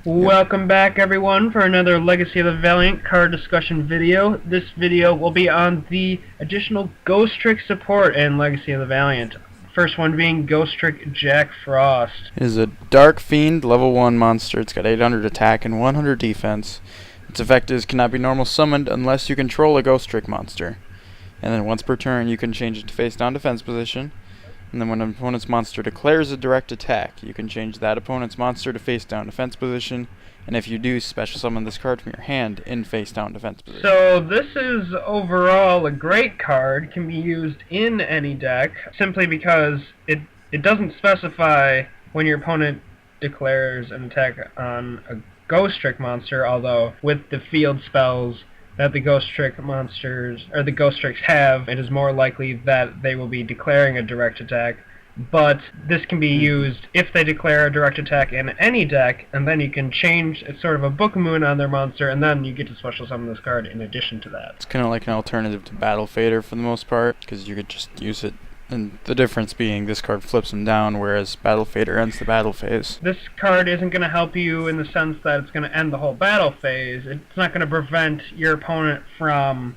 Welcome back everyone for another Legacy of the Valiant card discussion video. This video will be on the additional Ghostricks support in Legacy of the Valiant. First one being Ghostrick Jack Frost. It is a Dark Fiend level 1 monster. It's got 800 attack and 100 defense. Its effect is cannot be normal summoned unless you control a Ghostrick monster. And then once per turn you can change it to face down defense position. And then when an opponent's monster declares a direct attack, you can change that opponent's monster to face down defense position. And if you do, special summon this card from your hand in face down defense position. So this is overall a great card, can be used in any deck, simply because it doesn't specify when your opponent declares an attack on a Ghostrick monster, although with the field spells that the Ghostrick monsters, or the Ghostricks have, it is more likely that they will be declaring a direct attack. But this can be used if they declare a direct attack in any deck, and then you can change, it's sort of a Book of Moon on their monster, and then you get to special summon this card in addition to that. It's kind of like an alternative to Battle Fader for the most part, because you could just use it. And the difference being this card flips them down, whereas Battle Fader ends the battle phase. This card isn't going to help you in the sense that it's going to end the whole battle phase. It's not going to prevent your opponent from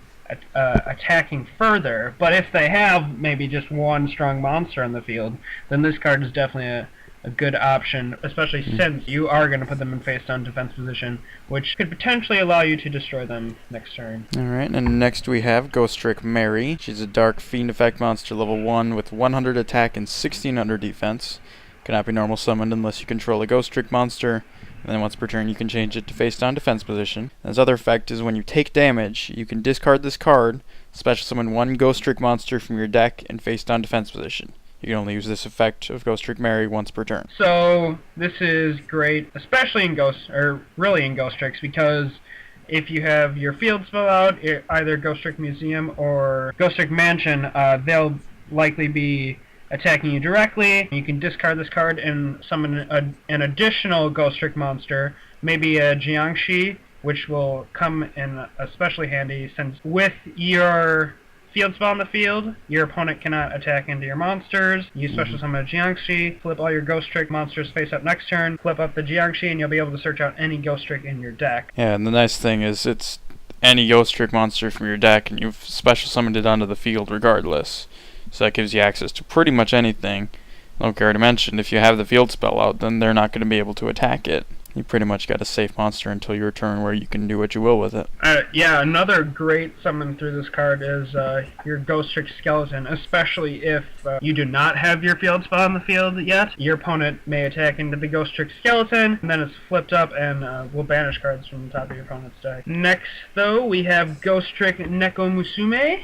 attacking further, but if they have maybe just one strong monster on the field, then this card is definitely a good option, especially since you are going to put them in face-down defense position, which could potentially allow you to destroy them next turn. Alright, and next we have Ghostrick-Mary. She's a Dark Fiend effect monster level 1 with 100 attack and 1600 defense. Cannot be normal summoned unless you control a Ghostrick monster. And then once per turn you can change it to face down defense position. And its other effect is when you take damage, you can discard this card, special summon one Ghostrick monster from your deck in face down defense position. You can only use this effect of Ghostrick-Mary once per turn. So this is great, especially in really in Ghostricks, because if you have your field spell out, either Ghostrick Museum or Ghostrick Mansion, they'll likely be attacking you directly. You can discard this card and summon an additional Ghostrick monster, maybe a Jiangshi, which will come in especially handy since with your field spell on the field, your opponent cannot attack into your monsters. You special summon a Jiangshi, flip all your Ghostrick monsters face up next turn, flip up the Jiangshi, and you'll be able to search out any Ghostrick in your deck. Yeah, and the nice thing is it's any Ghostrick monster from your deck, and you've special summoned it onto the field regardless. So that gives you access to pretty much anything. I don't care to mention, if you have the field spell out, then they're not going to be able to attack it. You pretty much got a safe monster until your turn where you can do what you will with it. Yeah, another great summon through this card is your Ghostrick Skeleton, especially if you do not have your field spell on the field yet. Your opponent may attack into the Ghostrick Skeleton, and then it's flipped up and will banish cards from the top of your opponent's deck. Next, though, we have Ghostrick Nekomusume,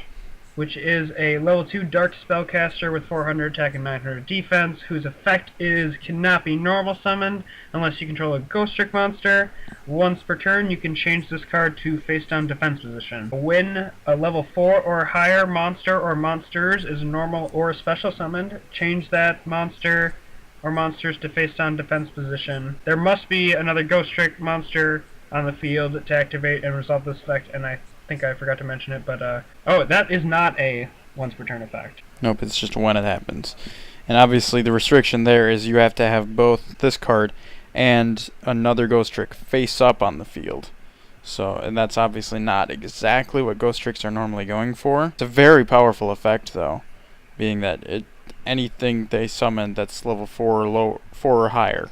which is a level 2 dark spellcaster with 400 attack and 900 defense, whose effect is cannot be normal summoned unless you control a Ghostrick monster. Once per turn, you can change this card to face down defense position. When a level 4 or higher monster or monsters is normal or special summoned, change that monster or monsters to face down defense position. There must be another Ghostrick monster on the field to activate and resolve this effect, and I think I forgot to mention it, but oh, that is not a once per turn effect. Nope, it's just when it happens. And obviously the restriction there is you have to have both this card and another Ghostrick face up on the field. So, and that's obviously not exactly what Ghostricks are normally going for. It's a very powerful effect though, being that anything they summon that's level 4 or higher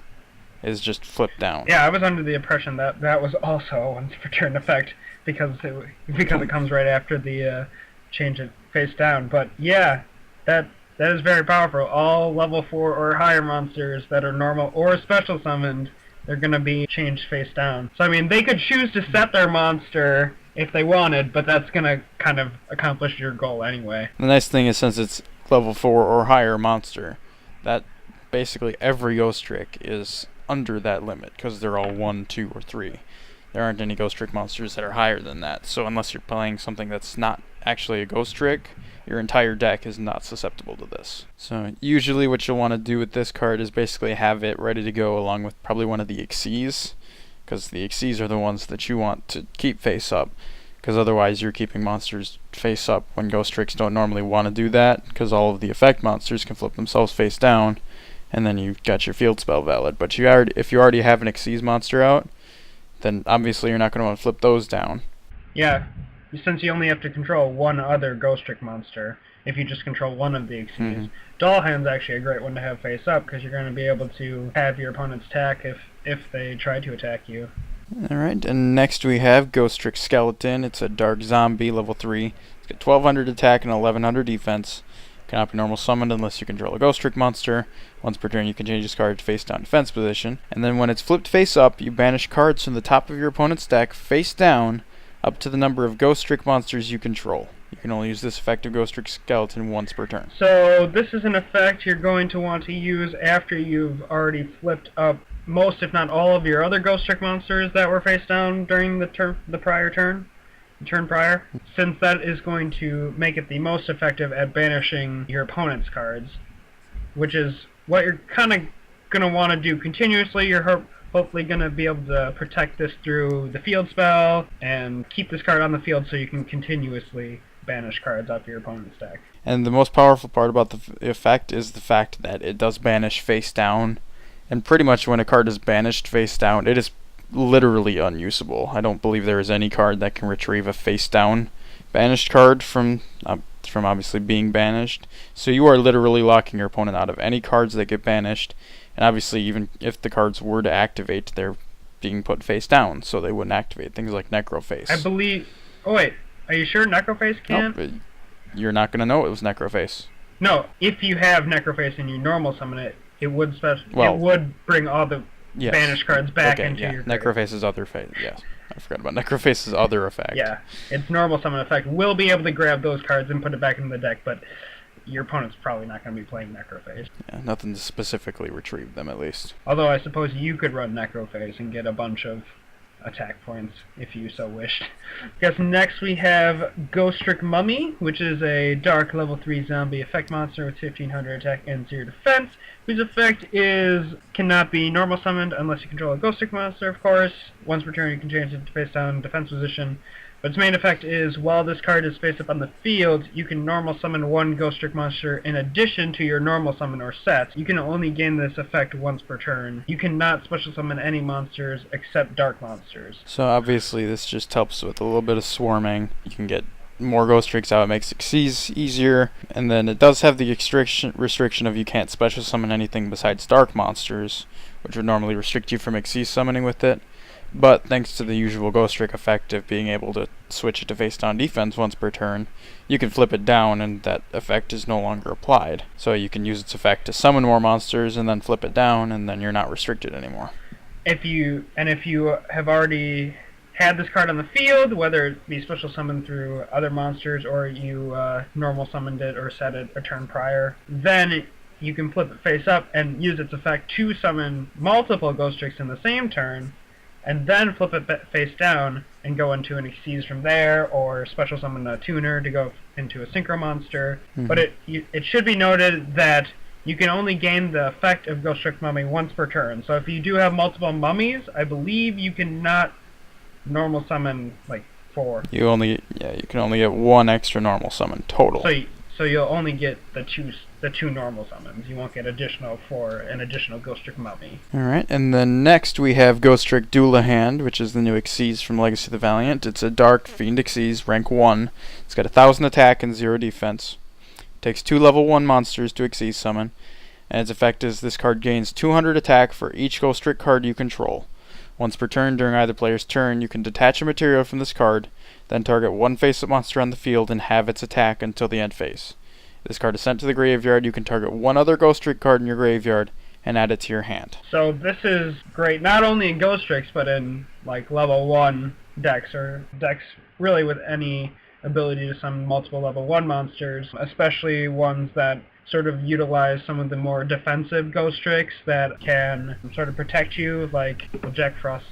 is just flipped down. Yeah, I was under the impression that that was also a once per turn effect because it comes right after the change it face down. But yeah, that is very powerful. All level 4 or higher monsters that are normal or special summoned, they're going to be changed face down. So I mean, they could choose to set their monster if they wanted, but that's going to kind of accomplish your goal anyway. The nice thing is since it's level 4 or higher monster, that basically every Ghostrick is under that limit because they're all 1, 2, or 3. There aren't any Ghostrick monsters that are higher than that, so unless you're playing something that's not actually a Ghostrick, your entire deck is not susceptible to this. So usually what you'll want to do with this card is basically have it ready to go along with probably one of the Xyzs, because the Xyzs are the ones that you want to keep face up, because otherwise you're keeping monsters face up when Ghostricks don't normally want to do that, because all of the effect monsters can flip themselves face down, and then you've got your field spell valid. But if you already have an Xyz monster out, then obviously you're not going to want to flip those down. Yeah, since you only have to control one other Ghostrick monster, if you just control one of the Xyz. Mm-hmm. Dollhand's actually a great one to have face up, because you're going to be able to have your opponent's attack if they try to attack you. Alright, and next we have Ghostrick-Skeleton. It's a dark zombie, level 3. It's got 1200 attack and 1100 defense. Cannot be normal summoned unless you control a Ghostrick monster. Once per turn you can change this card to face down defense position. And then when it's flipped face up, you banish cards from the top of your opponent's deck face down up to the number of Ghostrick monsters you control. You can only use this effect of Ghostrick-Skeleton once per turn. So this is an effect you're going to want to use after you've already flipped up most, if not all, of your other Ghostrick monsters that were face down during the turn prior, since that is going to make it the most effective at banishing your opponent's cards, which is what you're kind of going to want to do continuously. You're hopefully going to be able to protect this through the field spell and keep this card on the field so you can continuously banish cards off your opponent's deck. And the most powerful part about the effect is the fact that it does banish face down. And pretty much when a card is banished face down, it is literally unusable. I don't believe there is any card that can retrieve a face down banished card from obviously being banished. So you are literally locking your opponent out of any cards that get banished. And obviously even if the cards were to activate, they're being put face down, so they wouldn't activate. Things like Necroface. I believe... Oh wait, are you sure Necroface can't? Nope, you're not going to know it was Necroface. No, if you have Necroface and you normal summon it, it would bring all the banished cards back into your grave. Necroface's other phase. Yes, I forgot about Necroface's other effect. Yeah, its normal summon effect will be able to grab those cards and put it back in the deck, but your opponent's probably not going to be playing Necroface. Yeah, nothing to specifically retrieve them, at least. Although I suppose you could run Necroface and get a bunch of attack points if you so wished. Guess next we have Ghostrick Mummy, which is a dark level 3 zombie effect monster with 1500 attack and 0 defense, whose effect cannot be normal summoned unless you control a Ghostrick monster, of course. Once per turn you can change it to face down defense position. But its main effect is, while this card is face up on the field, you can normal summon one Ghostrick monster in addition to your normal summon or sets. You can only gain this effect once per turn. You cannot special summon any monsters except dark monsters. So obviously this just helps with a little bit of swarming. You can get more Ghostricks out, it makes Xyz easier, and then it does have the restriction of you can't special summon anything besides dark monsters, which would normally restrict you from Xyz summoning with it. But thanks to the usual Ghostrick effect of being able to switch it to face down defense once per turn, you can flip it down and that effect is no longer applied. So you can use its effect to summon more monsters and then flip it down, and then you're not restricted anymore. If you have already had this card on the field, whether it be special summoned through other monsters or you normal summoned it or set it a turn prior, then you can flip it face up and use its effect to summon multiple Ghostricks in the same turn, and then flip it face down and go into an Xyz from there, or special summon a tuner to go into a synchro monster. Mm-hmm. But it should be noted that you can only gain the effect of Ghostrick Mummy once per turn. So if you do have multiple mummies, I believe you cannot normal summon like 4. You can only get 1 extra normal summon total. So you'll only get the two normal summons. You won't get additional for an additional Ghostrick Mummy. Alright, and then next we have Ghostrick-Duelahand, which is the new Xyz from Legacy of the Valiant. It's a dark fiend Xyz, rank 1. It's got 1000 attack and 0 defense. It takes 2 level 1 monsters to Xyz summon, and its effect is this card gains 200 attack for each Ghostrick card you control. Once per turn during either player's turn, you can detach a material from this card, then target one face-up monster on the field and have its attack until the end phase. If this card is sent to the graveyard, you can target one other Ghostrick card in your graveyard and add it to your hand. So this is great not only in Ghostricks, but in like level 1 decks, or decks really with any ability to summon multiple level 1 monsters, especially ones that sort of utilize some of the more defensive Ghostricks that can sort of protect you, like Jack Frost.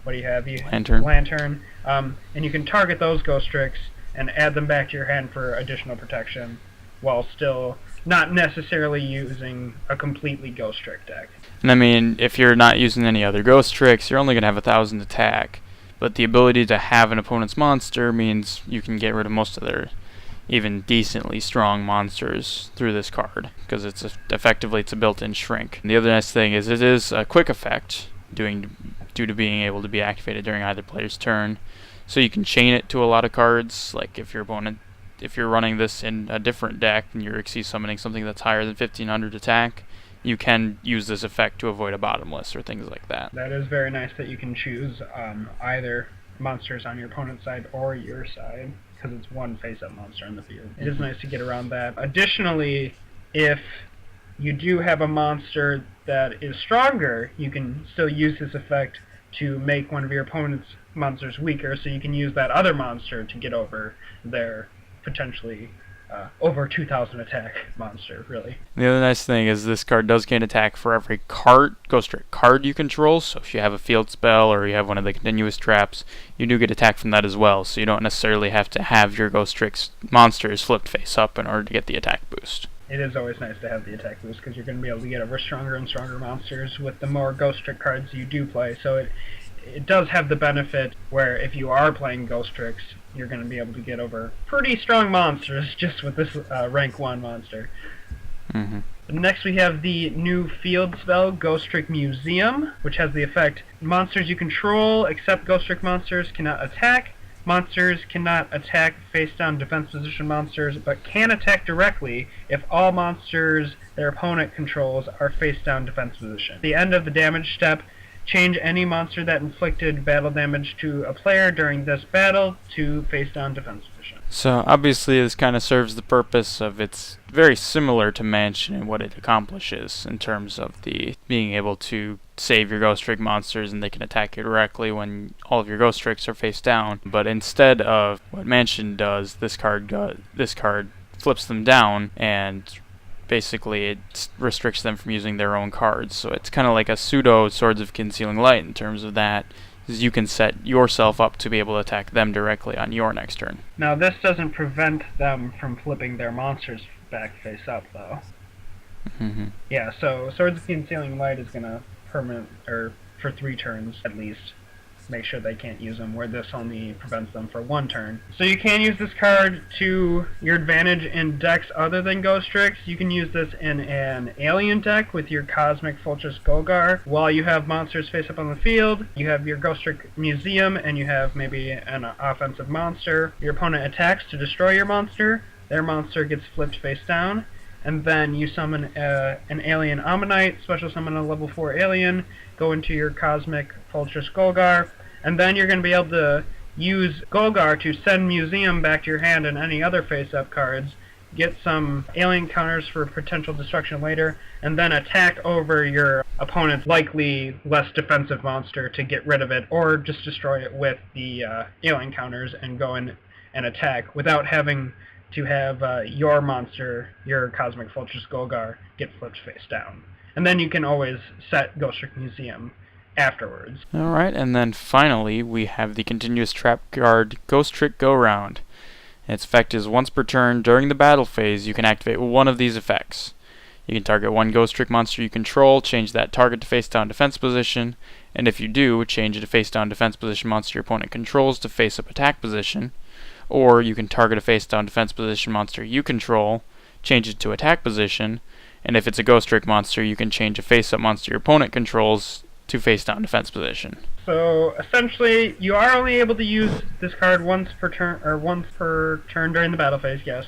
What do you have? Lantern. And you can target those Ghostricks and add them back to your hand for additional protection, while still not necessarily using a completely Ghostrick deck. And I mean, if you're not using any other Ghostricks, you're only going to have 1000 attack. But the ability to have an opponent's monster means you can get rid of most of their even decently strong monsters through this card, because effectively it's a built-in shrink. And the other nice thing is it is a quick effect, due to being able to be activated during either player's turn. So you can chain it to a lot of cards, like if you're running this in a different deck and you're Xyz summoning something that's higher than 1500 attack, you can use this effect to avoid a bottomless or things like that. That is very nice that you can choose either monsters on your opponent's side or your side, because it's one face-up monster on the field. It is nice to get around that. Additionally, if you do have a monster that is stronger, you can still use this effect to make one of your opponent's monsters weaker, so you can use that other monster to get over their potentially over 2,000 attack monster, really. The other nice thing is this card does gain attack for every Ghostrick card you control, so if you have a field spell or you have one of the continuous traps, you do get attack from that as well, so you don't necessarily have to have your Ghostricks monsters flipped face up in order to get the attack boost. It is always nice to have the attack boost, because you're going to be able to get over stronger and stronger monsters with the more Ghostrick cards you do play, so it does have the benefit where if you are playing Ghostricks, you're going to be able to get over pretty strong monsters just with this rank 1 monster. Next we have the new field spell, Ghostrick Museum, which has the effect, monsters you control except Ghostrick monsters cannot attack. Monsters cannot attack face-down defense position monsters, but can attack directly if all monsters their opponent controls are face-down defense position. At the end of the damage step, change any monster that inflicted battle damage to a player during this battle to face-down defense position. So obviously this kind of serves the purpose of, it's very similar to Mansion in what it accomplishes in terms of the being able to save your Ghostrick monsters and they can attack you directly when all of your Ghostricks are face down. But instead of what Mansion does, this card flips them down and basically it restricts them from using their own cards. So it's kind of like a pseudo Swords of Concealing Light in terms of that, is you can set yourself up to be able to attack them directly on your next turn. Now this doesn't prevent them from flipping their monsters back face up though. Yeah, so Swords of Concealing Light is going to for 3 turns at least, make sure they can't use them, where this only prevents them for 1 turn. So you can use this card to your advantage in decks other than Ghostricks. You can use this in an alien deck with your Cosmic Fulchus-Golgar. While you have monsters face up on the field, you have your Ghostrick Museum, and you have maybe an offensive monster. Your opponent attacks to destroy your monster. Their monster gets flipped face down. And then you summon an alien Ammonite, special summon a level 4 alien, go into your Cosmic Fulchus-Golgar, and then you're going to be able to use Golgar to send Museum back to your hand and any other face-up cards, get some alien counters for potential destruction later, and then attack over your opponent's likely less defensive monster to get rid of it, or just destroy it with the alien counters and go in and attack without having to have your monster, your Cosmic Fulchus-Golgar, get flipped face down. And then you can always set Ghostrick Museum afterwards. Alright, and then finally we have the continuous trap card Ghostrick-Go-Round. Its effect is once per turn during the battle phase you can activate one of these effects. You can target one Ghostrick monster you control, change that target to face down defense position, and if you do, change it to face down defense position monster your opponent controls to face up attack position. Or you can target a face-down defense position monster you control, change it to attack position, and if it's a Ghostrick monster, you can change a face-up monster your opponent controls to face-down defense position. So essentially, you are only able to use this card once per turn during the battle phase, yes.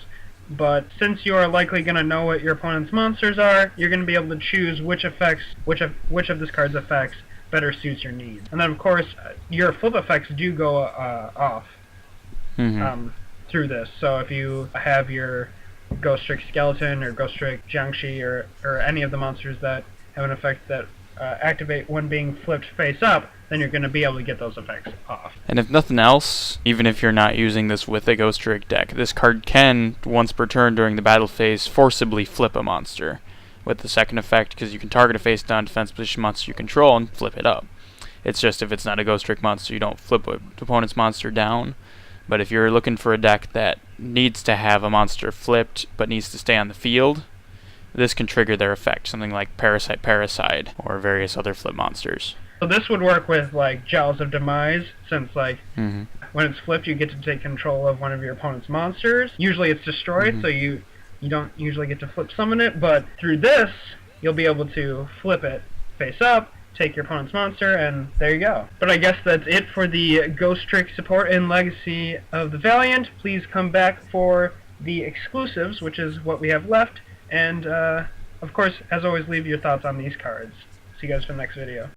But since you are likely going to know what your opponent's monsters are, you're going to be able to choose which of this card's effects better suits your needs. And then, of course, your flip effects do go off. Through this. So if you have your Ghostrick Skeleton or Ghostrick Jiangshi or any of the monsters that have an effect that activate when being flipped face up, then you're going to be able to get those effects off. And if nothing else, even if you're not using this with a Ghostrick deck, this card can, once per turn during the battle phase, forcibly flip a monster with the second effect, because you can target a face down defense position monster you control and flip it up. It's just if it's not a Ghostrick monster, you don't flip an opponent's monster down. But if you're looking for a deck that needs to have a monster flipped but needs to stay on the field, this can trigger their effect, something like Parasite or various other flip monsters. So this would work with like Jaws of Demise, since like when it's flipped, you get to take control of one of your opponent's monsters. Usually it's destroyed, so you don't usually get to flip summon it, but through this, you'll be able to flip it face up, take your opponent's monster, and there you go. But I guess that's it for the Ghostrick support and Legacy of the Valiant. Please come back for the exclusives, which is what we have left, and of course, as always, leave your thoughts on these cards. See you guys for the next video.